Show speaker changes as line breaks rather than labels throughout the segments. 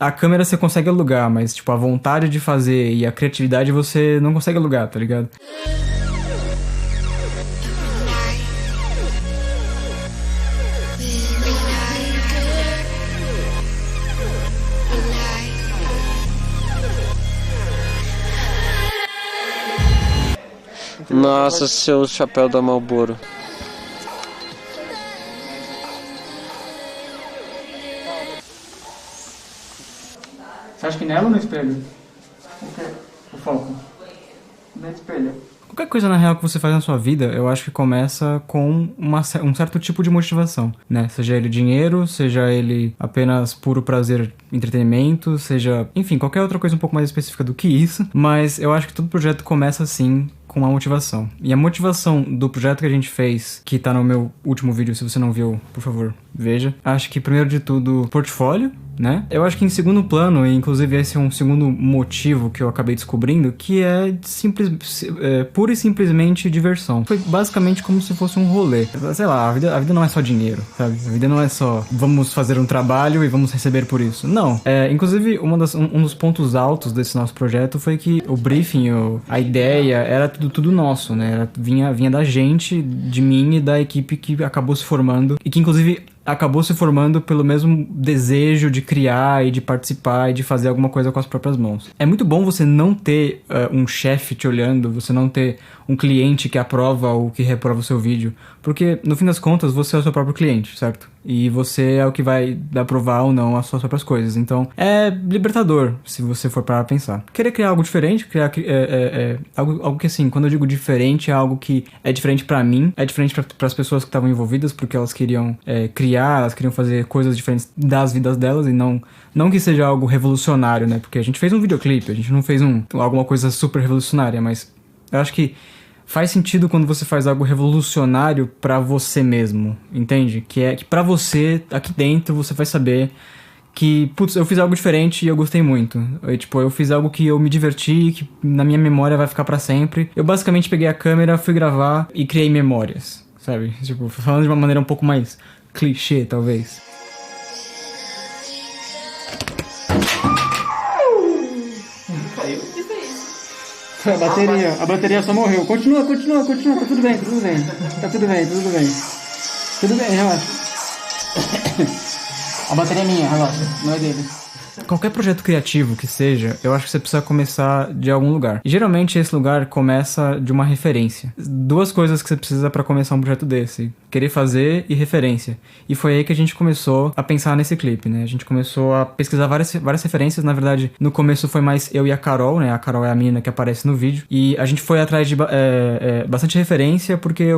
a câmera você consegue alugar, mas, tipo, a vontade de fazer e a criatividade você não consegue alugar, tá ligado?
Nossa, seu chapéu da Marlboro.
Você acha que nela ou no espelho? O foco. No espelho. Qualquer coisa, na real, que você faz na sua vida, eu acho que começa com um certo tipo de motivação, né? Seja ele dinheiro, seja ele apenas puro prazer, entretenimento, seja... Enfim, qualquer outra coisa um pouco mais específica do que isso. Mas eu acho que todo projeto começa assim, com uma motivação. E a motivação do projeto que a gente fez, que tá no meu último vídeo, se você não viu, por favor, veja. Acho que, primeiro de tudo, portfólio, né? Eu acho que em segundo plano, e inclusive esse é um segundo motivo que eu acabei descobrindo, que é pura e simplesmente diversão. Foi basicamente como se fosse um rolê. Sei lá, a vida não é só dinheiro, sabe? A vida não é só vamos fazer um trabalho e vamos receber por isso. Não. Inclusive, um dos pontos altos desse nosso projeto foi que o briefing, a ideia, era tudo nosso, né? Vinha da gente, de mim e da equipe que acabou se formando. E que, inclusive, acabou se formando pelo mesmo desejo de criar e de participar e de fazer alguma coisa com as próprias mãos. É muito bom você não ter um chefe te olhando, você não ter um cliente que aprova ou que reprova o seu vídeo, porque no fim das contas você é o seu próprio cliente, certo? E você é o que vai aprovar ou não as suas próprias coisas. Então é libertador, se você for parar pra pensar. Querer criar algo diferente, criar algo que, assim, quando eu digo diferente, é algo que é diferente pra mim, é diferente para as pessoas que estavam envolvidas, porque elas queriam criar, elas queriam fazer coisas diferentes das vidas delas, e não que seja algo revolucionário, né? Porque a gente fez um videoclipe, a gente não fez alguma coisa super revolucionária, mas eu acho que faz sentido quando você faz algo revolucionário pra você mesmo, entende? Que pra você, aqui dentro, você vai saber que, putz, eu fiz algo diferente e eu gostei muito. Eu fiz algo que eu me diverti, que na minha memória vai ficar pra sempre. Eu basicamente peguei a câmera, fui gravar e criei memórias, sabe? Tipo, falando de uma maneira um pouco mais clichê, talvez. A bateria só morreu. Continua, tá tudo bem. Tudo bem, relaxa. A bateria é minha, relaxa, não é dele. Qualquer projeto criativo que seja, eu acho que você precisa começar de algum lugar. E geralmente esse lugar começa de uma referência. Duas coisas que você precisa pra começar um projeto desse: querer fazer e referência. E foi aí que a gente começou a pensar nesse clipe, né? A gente começou a pesquisar várias referências. Na verdade, no começo foi mais eu e a Carol, né? A Carol é a menina que aparece no vídeo. E a gente foi atrás de bastante referência, porque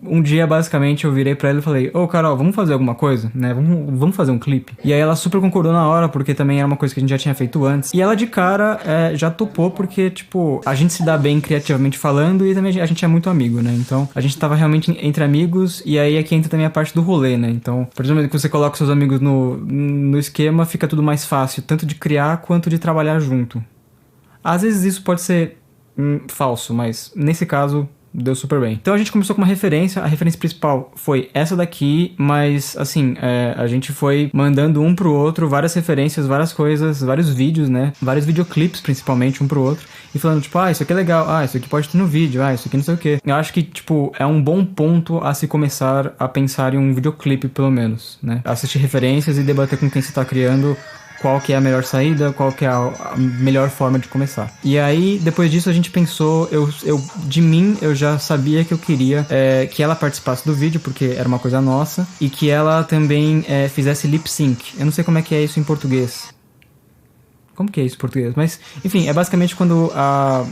um dia, basicamente, eu virei pra ela e falei: ô, Carol, vamos fazer alguma coisa, né? Vamos fazer um clipe. E aí ela super concordou na hora, porque também era uma coisa que a gente já tinha feito antes. E ela de cara já topou, porque, tipo, a gente se dá bem criativamente falando e também a gente é muito amigo, né? Então, a gente tava realmente entre amigos, e aí aqui entra também a parte do rolê, né? Então, por exemplo, que você coloca seus amigos no esquema, fica tudo mais fácil, tanto de criar quanto de trabalhar junto. Às vezes isso pode ser falso, mas nesse caso deu super bem. Então a gente começou com uma referência. A referência principal foi essa daqui, mas assim, a gente foi mandando um pro outro várias referências, várias coisas, vários vídeos, né? Vários videoclipes, principalmente, um pro outro. E falando, tipo, isso aqui é legal, isso aqui pode ter no vídeo, isso aqui não sei o quê. Eu acho que, tipo, é um bom ponto a se começar a pensar em um videoclipe, pelo menos, né? Assistir referências e debater com quem você tá criando qual que é a melhor saída, qual que é a melhor forma de começar. E aí, depois disso, a gente pensou, de mim, eu já sabia que eu queria que ela participasse do vídeo, porque era uma coisa nossa, e que ela também fizesse lip sync. Eu não sei como é que é isso em português. Como que é isso em português? Mas, enfim, é basicamente quando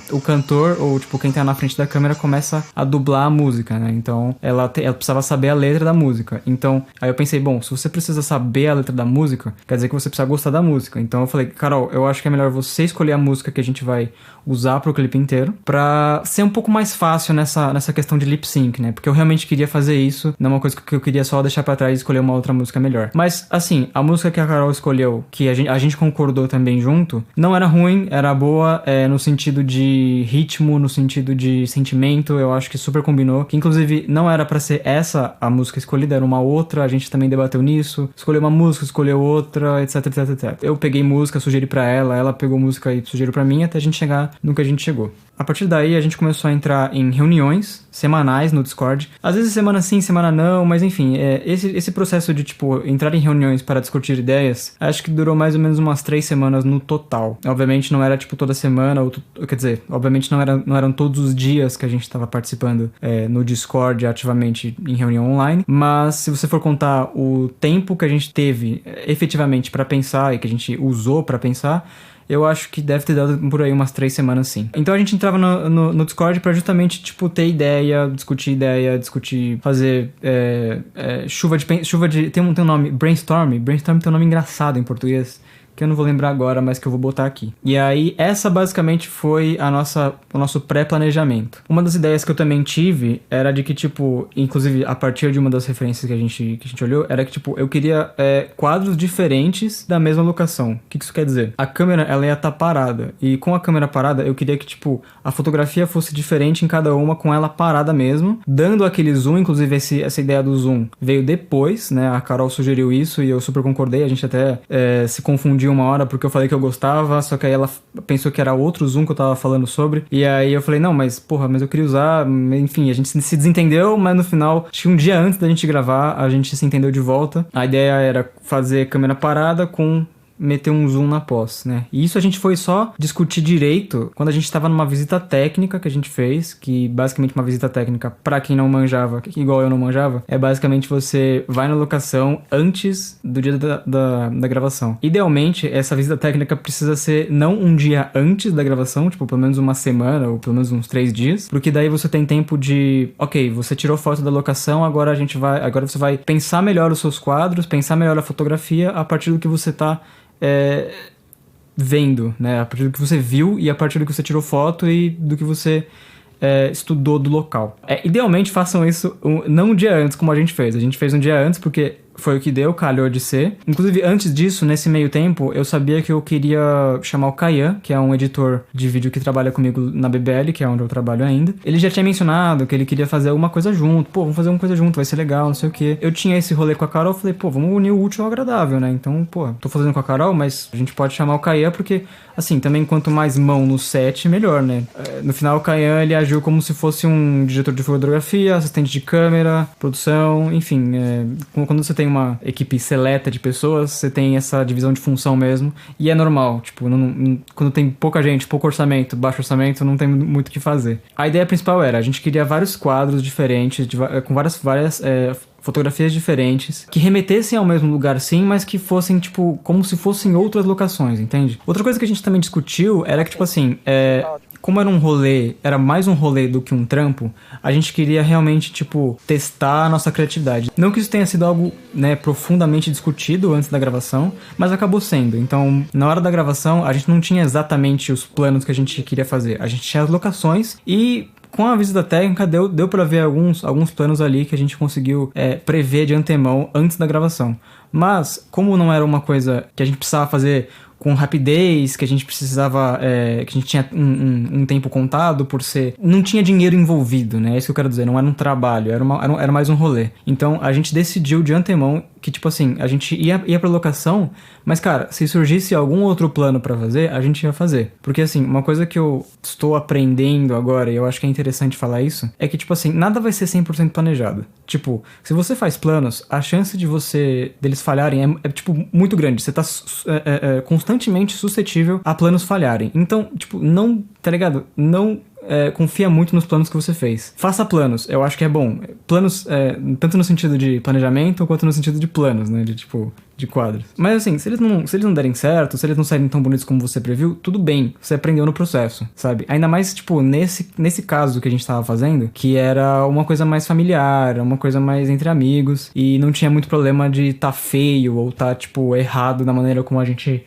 o cantor, ou tipo, quem tá na frente da câmera começa a dublar a música, né? Então, ela precisava saber a letra da música. Então, aí eu pensei, bom, se você precisa saber a letra da música, quer dizer que você precisa gostar da música. Então eu falei, Carol, eu acho que é melhor você escolher a música que a gente vai usar pro clipe inteiro, pra ser um pouco mais fácil nessa questão de lip sync, né? Porque eu realmente queria fazer isso, não é uma coisa que eu queria só deixar pra trás e escolher uma outra música melhor. Mas, assim, a música que a Carol escolheu, que a gente concordou também junto, junto, não era ruim, era boa, no sentido de ritmo, no sentido de sentimento, eu acho que super combinou, que inclusive não era pra ser essa a música escolhida, era uma outra, a gente também debateu nisso, escolheu uma música, escolheu outra, etc, etc, etc. Eu peguei música, sugeri pra ela pegou música e sugeriu pra mim, até a gente chegar no que a gente chegou. A partir daí, a gente começou a entrar em reuniões semanais no Discord. Às vezes semana sim, semana não, mas enfim, esse processo de, tipo, entrar em reuniões para discutir ideias, acho que durou mais ou menos umas 3 semanas no total. Obviamente não era, tipo, toda semana, quer dizer, obviamente não eram todos os dias que a gente estava participando no Discord ativamente em reunião online, mas se você for contar o tempo que a gente teve efetivamente para pensar e que a gente usou para pensar, eu acho que deve ter dado por aí umas 3 semanas, sim. Então a gente entrava no Discord pra justamente, tipo, ter ideia, discutir, fazer chuva de... Tem um nome, brainstorm. Brainstorm tem um nome engraçado em português, que eu não vou lembrar agora, mas que eu vou botar aqui. E aí, essa basicamente foi o nosso pré-planejamento. Uma das ideias que eu também tive era de que, tipo, inclusive a partir de uma das referências que a gente olhou, era que, tipo, eu queria quadros diferentes da mesma locação. O que isso quer dizer? A câmera, ela ia estar parada. E com a câmera parada, eu queria que, tipo, a fotografia fosse diferente em cada uma, com ela parada mesmo, dando aquele zoom. Inclusive, essa ideia do zoom veio depois, né? A Carol sugeriu isso e eu super concordei. A gente até se confundiu uma hora porque eu falei que eu gostava, só que aí ela pensou que era outro zoom que eu tava falando sobre, e aí eu falei, não, mas eu queria usar, enfim, a gente se desentendeu, mas no final, acho que um dia antes da gente gravar, a gente se entendeu de volta. A ideia era fazer câmera parada com meter um zoom na pós, né? E isso a gente foi só discutir direito quando a gente estava numa visita técnica que a gente fez, que basicamente uma visita técnica, pra quem não manjava, igual eu não manjava, é basicamente você vai na locação antes do dia da gravação. Idealmente, essa visita técnica precisa ser não um dia antes da gravação, tipo, pelo menos uma semana ou pelo menos uns 3 dias, porque daí você tem tempo de, ok, você tirou foto da locação, agora você vai pensar melhor os seus quadros, pensar melhor a fotografia a partir do que você tá vendo, né? A partir do que você viu e a partir do que você tirou foto e do que você estudou do local. Idealmente façam isso não um dia antes, como a gente fez. A gente fez um dia antes porque foi o que deu, calhou de ser. Inclusive, antes disso, nesse meio tempo, eu sabia que eu queria chamar o Kayan, que é um editor de vídeo que trabalha comigo na BBL, que é onde eu trabalho ainda. Ele já tinha mencionado que ele queria fazer alguma coisa junto. Pô, vamos fazer uma coisa junto, vai ser legal, não sei o quê. Eu tinha esse rolê com a Carol, falei, pô, vamos unir o útil ao agradável, né? Então, pô, tô fazendo com a Carol, mas a gente pode chamar o Kayan porque, assim, também quanto mais mão no set, melhor, né? No final, o Kayan, ele agiu como se fosse um diretor de fotografia, assistente de câmera, produção, enfim. Quando você tem uma equipe seleta de pessoas, você tem essa divisão de função mesmo, e é normal, tipo, quando tem pouca gente, pouco orçamento, baixo orçamento, não tem muito o que fazer. A ideia principal era, a gente queria vários quadros diferentes, com várias fotografias diferentes, que remetessem ao mesmo lugar sim, mas que fossem, tipo, como se fossem outras locações, entende? Outra coisa que a gente também discutiu era que, tipo assim, como era mais um rolê do que um trampo, a gente queria realmente, tipo, testar a nossa criatividade. Não que isso tenha sido algo, né, profundamente discutido antes da gravação, mas acabou sendo. Então, na hora da gravação, a gente não tinha exatamente os planos que a gente queria fazer. A gente tinha as locações e com a visita técnica deu pra ver alguns planos ali que a gente conseguiu prever de antemão antes da gravação. Mas, como não era uma coisa que a gente precisava fazer com rapidez, que a gente precisava, que a gente tinha um tempo contado por ser... Não tinha dinheiro envolvido, né? É isso que eu quero dizer, não era um trabalho, era mais um rolê. Então, a gente decidiu de antemão que, tipo assim, a gente ia pra locação, mas, cara, se surgisse algum outro plano pra fazer, a gente ia fazer. Porque, assim, uma coisa que eu estou aprendendo agora, e eu acho que é interessante falar isso, é que, tipo assim, nada vai ser 100% planejado. Tipo, se você faz planos, a chance deles falharem é tipo, muito grande. Você tá constantemente suscetível a planos falharem. Então, tipo, não, tá ligado? Não... confia muito nos planos que você fez. Faça planos, eu acho que é bom. Planos, tanto no sentido de planejamento, quanto no sentido de planos, né? De quadros. Mas assim, se eles não derem certo, se eles não saírem tão bonitos como você previu, tudo bem, você aprendeu no processo, sabe? Ainda mais, tipo, nesse caso que a gente tava fazendo, que era uma coisa mais familiar, uma coisa mais entre amigos, e não tinha muito problema de tá feio ou tá, tipo, errado da maneira como a gente...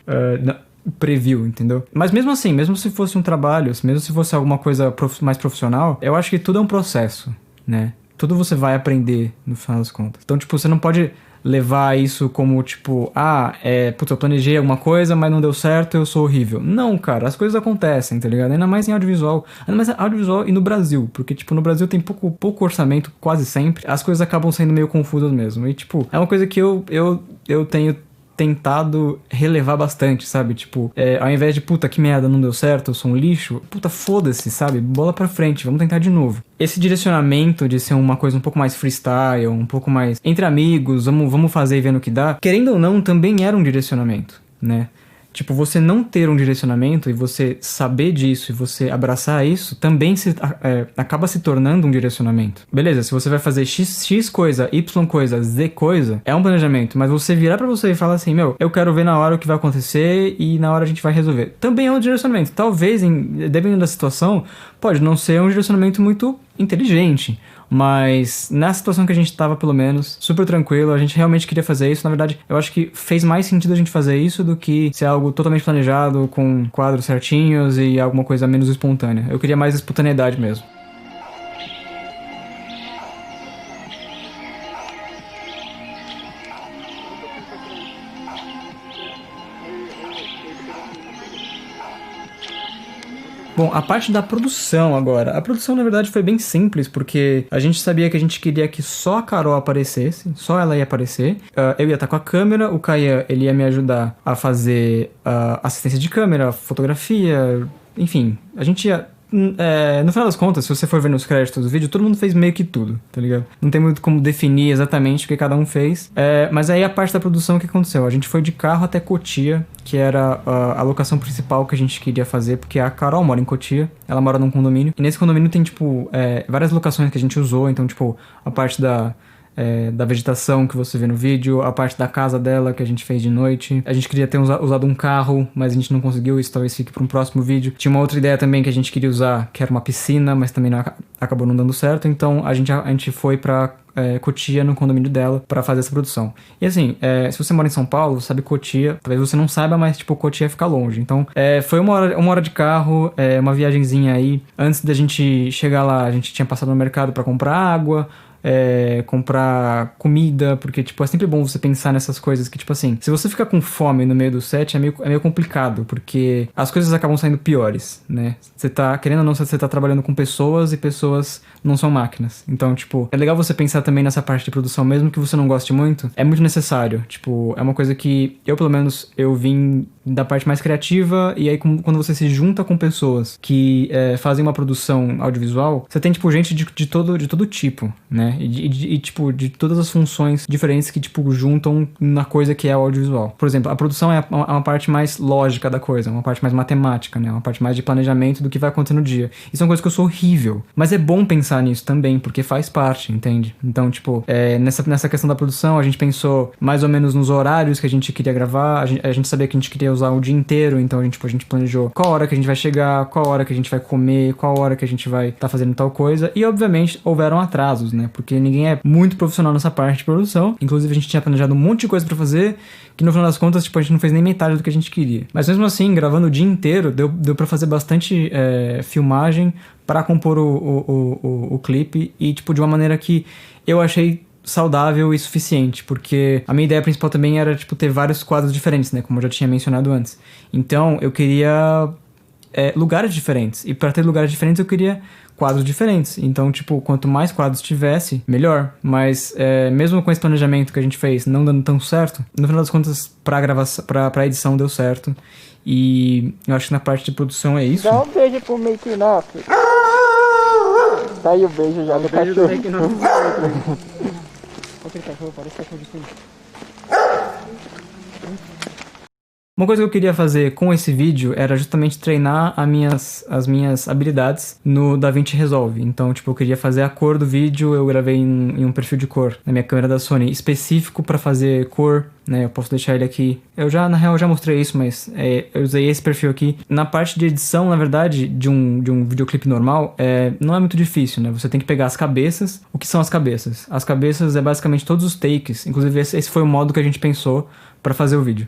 previu, entendeu? Mas mesmo assim, mesmo se fosse um trabalho, mesmo se fosse alguma coisa mais profissional, eu acho que tudo é um processo, né? Tudo você vai aprender no final das contas. Então, tipo, você não pode levar isso como, tipo, putz, eu planejei alguma coisa, mas não deu certo, eu sou horrível. Não, cara, as coisas acontecem, tá ligado? Ainda mais em audiovisual. Ainda mais audiovisual e no Brasil, porque, tipo, no Brasil tem pouco orçamento, quase sempre. As coisas acabam sendo meio confusas mesmo. E, tipo, é uma coisa que eu tenho tentado relevar bastante, sabe? Tipo, ao invés de, puta, que merda, não deu certo, eu sou um lixo, puta, foda-se, sabe? Bola pra frente, vamos tentar de novo. Esse direcionamento de ser uma coisa um pouco mais freestyle, um pouco mais entre amigos, vamos fazer e vendo o que dá, querendo ou não, também era um direcionamento, né? Tipo, você não ter um direcionamento e você saber disso e você abraçar isso também acaba se tornando um direcionamento. Beleza, se você vai fazer X coisa, Y coisa, Z coisa, é um planejamento, mas você virar pra você e falar assim, meu, eu quero ver na hora o que vai acontecer e na hora a gente vai resolver. Também é um direcionamento. Talvez, dependendo da situação, pode não ser um direcionamento muito inteligente, mas na situação que a gente tava, pelo menos, super tranquilo, a gente realmente queria fazer isso. Na verdade, eu acho que fez mais sentido a gente fazer isso do que ser algo totalmente planejado, com quadros certinhos e alguma coisa menos espontânea. Eu queria mais espontaneidade mesmo. Bom, a parte da produção agora. A produção, na verdade, foi bem simples, porque a gente sabia que a gente queria que só a Carol aparecesse, só ela ia aparecer. Eu ia estar com a câmera, o Caian, ele ia me ajudar a fazer assistência de câmera, fotografia, enfim. A gente ia... no final das contas, se você for ver nos créditos do vídeo, todo mundo fez meio que tudo, tá ligado? Não tem muito como definir exatamente o que cada um fez. Mas aí a parte da produção, o que aconteceu? A gente foi de carro até Cotia, que era a locação principal que a gente queria fazer, porque a Carol mora em Cotia, ela mora num condomínio. E nesse condomínio tem, tipo, várias locações que a gente usou, então, tipo, a parte da vegetação que você vê no vídeo, a parte da casa dela que a gente fez de noite. A gente queria ter usado um carro, mas a gente não conseguiu, isso talvez fique para um próximo vídeo. Tinha uma outra ideia também que a gente queria usar, que era uma piscina, mas também acabou não dando certo, então a gente foi pra Cotia, no condomínio dela, pra fazer essa produção. E assim, se você mora em São Paulo, sabe Cotia, talvez você não saiba, mas tipo, Cotia fica longe. Então, foi uma hora de carro, uma viagenzinha aí. Antes da gente chegar lá, a gente tinha passado no mercado pra comprar água, comprar comida, porque, tipo, é sempre bom você pensar nessas coisas que, tipo assim, se você ficar com fome no meio do set, é meio complicado, porque as coisas acabam saindo piores, né? Você tá, querendo ou não, você tá trabalhando com pessoas e pessoas não são máquinas. Então, tipo, é legal você pensar também nessa parte de produção, mesmo que você não goste muito, é muito necessário. Tipo, é uma coisa que eu, pelo menos, eu vim da parte mais criativa, e aí quando você se junta com pessoas que fazem uma produção audiovisual, você tem, tipo, gente de todo tipo, né? E tipo, de todas as funções diferentes que, tipo, juntam na coisa que é o audiovisual. Por exemplo, a produção é uma parte mais lógica da coisa, uma parte mais matemática, né? Uma parte mais de planejamento do que vai acontecer no dia. Isso é uma coisa que eu sou horrível. Mas é bom pensar nisso também, porque faz parte, entende? Então, tipo, nessa questão da produção, a gente pensou mais ou menos nos horários que a gente queria gravar, a gente sabia que a gente queria usar o dia inteiro, então a gente planejou qual hora que a gente vai chegar, qual hora que a gente vai comer, qual hora que a gente vai estar fazendo tal coisa, e obviamente houveram atrasos, né? Porque ninguém é muito profissional nessa parte de produção. Inclusive, a gente tinha planejado um monte de coisa pra fazer, que no final das contas, tipo, a gente não fez nem metade do que a gente queria. Mas mesmo assim, gravando o dia inteiro, deu pra fazer bastante filmagem pra compor o clipe, e, tipo, de uma maneira que eu achei saudável e suficiente, porque a minha ideia principal também era, tipo, ter vários quadros diferentes, né, como eu já tinha mencionado antes. Então, eu queria lugares diferentes, e para ter lugares diferentes eu queria quadros diferentes. Então, tipo, quanto mais quadros tivesse, melhor. Mas, mesmo com esse planejamento que a gente fez não dando tão certo, no final das contas, pra edição deu certo. E eu acho que na parte de produção é isso.
Dá um beijo pro Make Knock. Tá aí o beijo já do cachorro.
Aquele cachorro, parece cachorro de fundo. Uma coisa que eu queria fazer com esse vídeo era justamente treinar as minhas habilidades no DaVinci Resolve. Então, tipo, eu queria fazer a cor do vídeo, eu gravei em um perfil de cor na minha câmera da Sony específico pra fazer cor, né? Eu posso deixar ele aqui. Na real, eu já mostrei isso, mas eu usei esse perfil aqui. Na parte de edição, na verdade, de um videoclipe normal, não é muito difícil, né? Você tem que pegar as cabeças. O que são as cabeças? As cabeças é basicamente todos os takes. Inclusive, esse foi o modo que a gente pensou pra fazer o vídeo.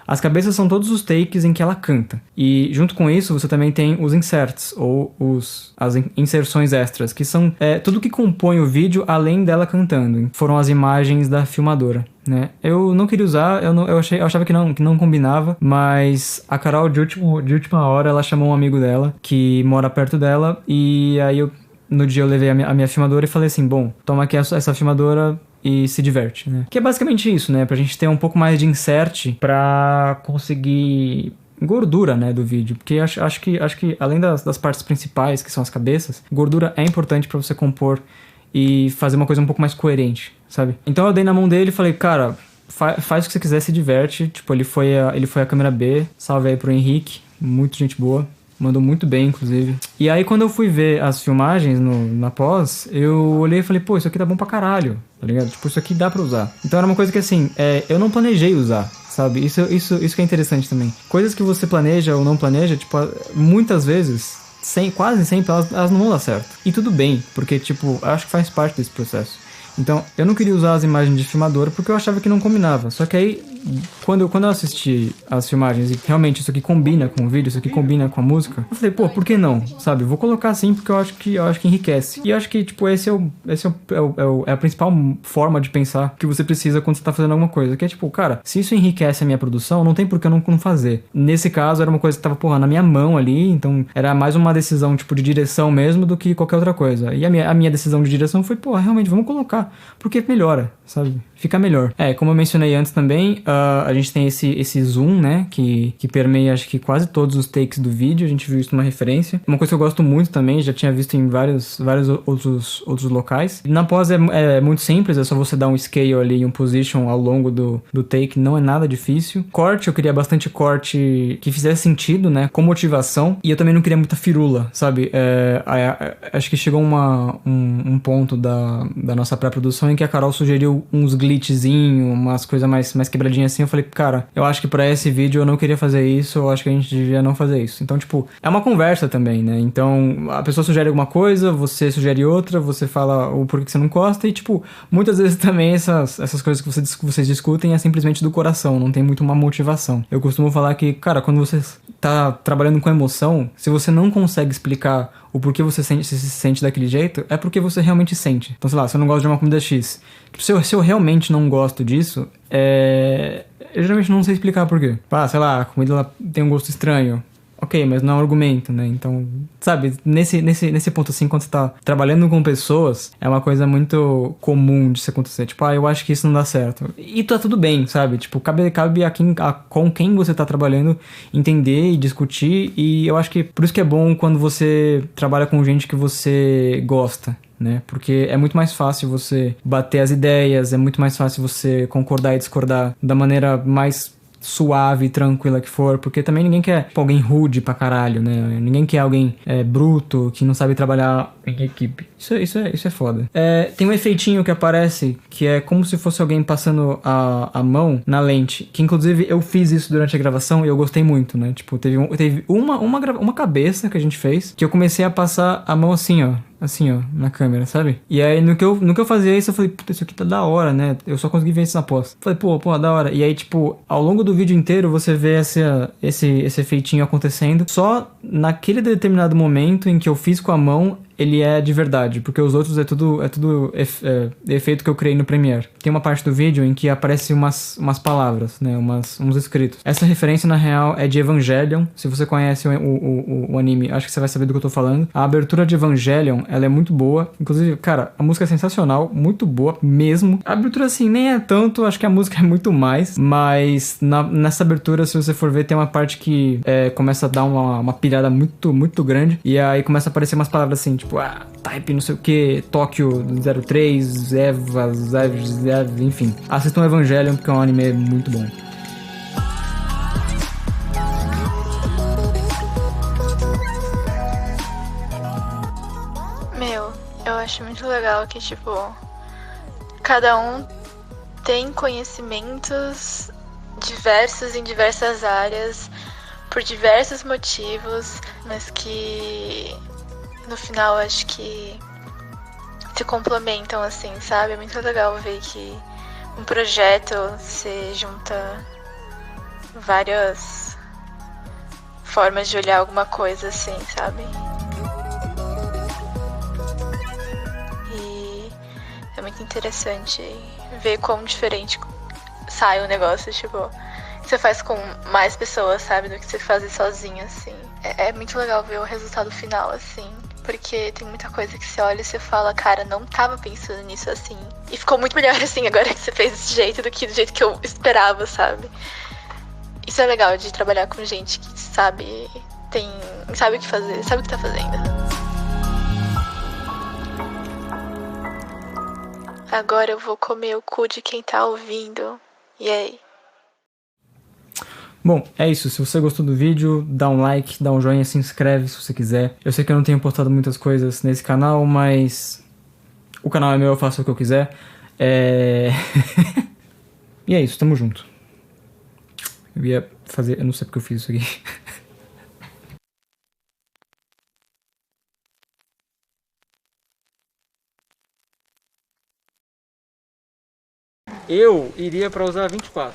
As cabeças são todos os takes em que ela canta. E junto com isso, você também tem os inserts, ou as inserções extras, que são tudo que compõe o vídeo além dela cantando. Foram as imagens da filmadora, né? Eu não queria usar, eu achava que não combinava, mas a Carol, de última hora, ela chamou um amigo dela, que mora perto dela, e aí no dia eu levei a minha filmadora e falei assim, bom, toma aqui essa filmadora e se diverte, né? Que é basicamente isso, né? Pra gente ter um pouco mais de insert pra conseguir gordura, né, do vídeo, porque acho que além das partes principais, que são as cabeças, gordura é importante pra você compor e fazer uma coisa um pouco mais coerente, sabe? Então eu dei na mão dele e falei, cara, faz o que você quiser, se diverte. Tipo, ele foi a câmera B, salve aí pro Henrique, muito gente boa, mandou muito bem, inclusive. E aí quando eu fui ver as filmagens na pós, eu olhei e falei, pô, isso aqui tá bom pra caralho, tá ligado? Tipo, isso aqui dá pra usar. Então era uma coisa que assim, eu não planejei usar, sabe? Isso que é interessante também. Coisas que você planeja ou não planeja, tipo, muitas vezes, quase sempre, elas não vão dar certo. E tudo bem, porque, tipo, acho que faz parte desse processo. Então, eu não queria usar as imagens de filmadora porque eu achava que não combinava. Só que aí, quando eu assisti as filmagens e realmente isso aqui combina com o vídeo, isso aqui combina com a música, eu falei, pô, por que não? Sabe? Vou colocar assim porque eu acho que enriquece. E eu acho que, tipo, esse é a principal forma de pensar que você precisa quando você tá fazendo alguma coisa. Que é tipo, cara, se isso enriquece a minha produção, não tem por que eu não fazer. Nesse caso, era uma coisa que tava, porra, na minha mão ali, então era mais uma decisão, tipo, de direção mesmo do que qualquer outra coisa. E a minha decisão de direção foi, porra, realmente, vamos colocar. Porque melhora, sabe? Fica melhor. Como eu mencionei antes também, a gente tem esse zoom, né? Que permeia, acho que quase todos os takes do vídeo. A gente viu isso numa referência. Uma coisa que eu gosto muito também, já tinha visto em vários outros locais. Na pós é muito simples, é só você dar um scale ali e um position ao longo do take. Não é nada difícil. Corte, eu queria bastante corte que fizesse sentido, né? Com motivação. E eu também não queria muita firula, sabe? Acho que chegou um ponto da nossa pré-produção em que a Carol sugeriu uns glitchzinho, umas coisas mais quebradinhas assim. Eu falei, cara, eu acho que pra esse vídeo eu não queria fazer isso, eu acho que a gente devia não fazer isso. Então, tipo, é uma conversa também, né? Então, a pessoa sugere alguma coisa, você sugere outra, você fala o porquê que você não gosta e, tipo, muitas vezes também essas coisas que vocês discutem é simplesmente do coração, não tem muito uma motivação. Eu costumo falar que, cara, quando você tá trabalhando com emoção, se você não consegue explicar o porquê você se sente daquele jeito, é porque você realmente sente. Então, sei lá, se eu não gosto de uma comida X, se eu realmente não gosto disso, eu geralmente não sei explicar por quê. Sei lá, a comida ela tem um gosto estranho. Ok, mas não é um argumento, né? Então, sabe, nesse ponto assim, quando você tá trabalhando com pessoas, é uma coisa muito comum de se acontecer. Tipo, eu acho que isso não dá certo. E tá tudo bem, sabe? Tipo, cabe com quem você tá trabalhando entender e discutir. E eu acho que por isso que é bom quando você trabalha com gente que você gosta, né? Porque é muito mais fácil você bater as ideias, é muito mais fácil você concordar e discordar da maneira mais suave, tranquila que for, porque também ninguém quer alguém rude pra caralho, né? Ninguém quer alguém bruto, que não sabe trabalhar em equipe. Isso é foda. Tem um efeitinho que aparece, que é como se fosse alguém passando a mão na lente, que inclusive eu fiz isso durante a gravação e eu gostei muito, né? Tipo, teve uma cabeça que a gente fez, que eu comecei a passar a mão assim, ó, na câmera, sabe? E aí, no que eu fazia isso, eu falei, puta, isso aqui tá da hora, né? Eu só consegui ver isso na pós. Falei, pô, da hora. E aí, tipo, ao longo do vídeo inteiro, você vê esse efeitinho acontecendo. Só naquele determinado momento em que eu fiz com a mão, ele é de verdade, porque os outros é tudo efeito que eu criei no Premiere. Tem uma parte do vídeo em que aparece umas palavras, né, uns escritos. Essa referência, na real, é de Evangelion. Se você conhece o anime, acho que você vai saber do que eu tô falando. A abertura de Evangelion, ela é muito boa. Inclusive, cara, a música é sensacional, muito boa mesmo. A abertura, assim, nem é tanto, acho que a música é muito mais, mas nessa abertura, se você for ver, tem uma parte que começa a dar uma pirada muito, muito grande, e aí começa a aparecer umas palavras assim, tipo, Type não sei o que, Tóquio 03, Eva, enfim. Assistam Evangelion porque é um anime muito bom.
Eu acho muito legal que, tipo, cada um tem conhecimentos diversos em diversas áreas, por diversos motivos, mas que no final acho que se complementam, assim, sabe? É muito legal ver que um projeto se junta várias formas de olhar alguma coisa, assim, sabe? E é muito interessante ver quão diferente sai o negócio, tipo, você faz com mais pessoas, sabe, do que você fazer sozinho, assim. É muito legal ver o resultado final, assim. Porque tem muita coisa que você olha e você fala, cara, não tava pensando nisso assim. E ficou muito melhor assim agora que você fez desse jeito do que do jeito que eu esperava, sabe? Isso é legal de trabalhar com gente que sabe o que fazer, sabe o que tá fazendo. Agora eu vou comer o cu de quem tá ouvindo. E aí?
Bom, é isso. Se você gostou do vídeo, dá um like, dá um joinha, se inscreve se você quiser. Eu sei que eu não tenho postado muitas coisas nesse canal, mas o canal é meu, eu faço o que eu quiser. E é isso, tamo junto. Eu ia fazer... Eu não sei porque eu fiz isso aqui. Eu iria pra usar 24.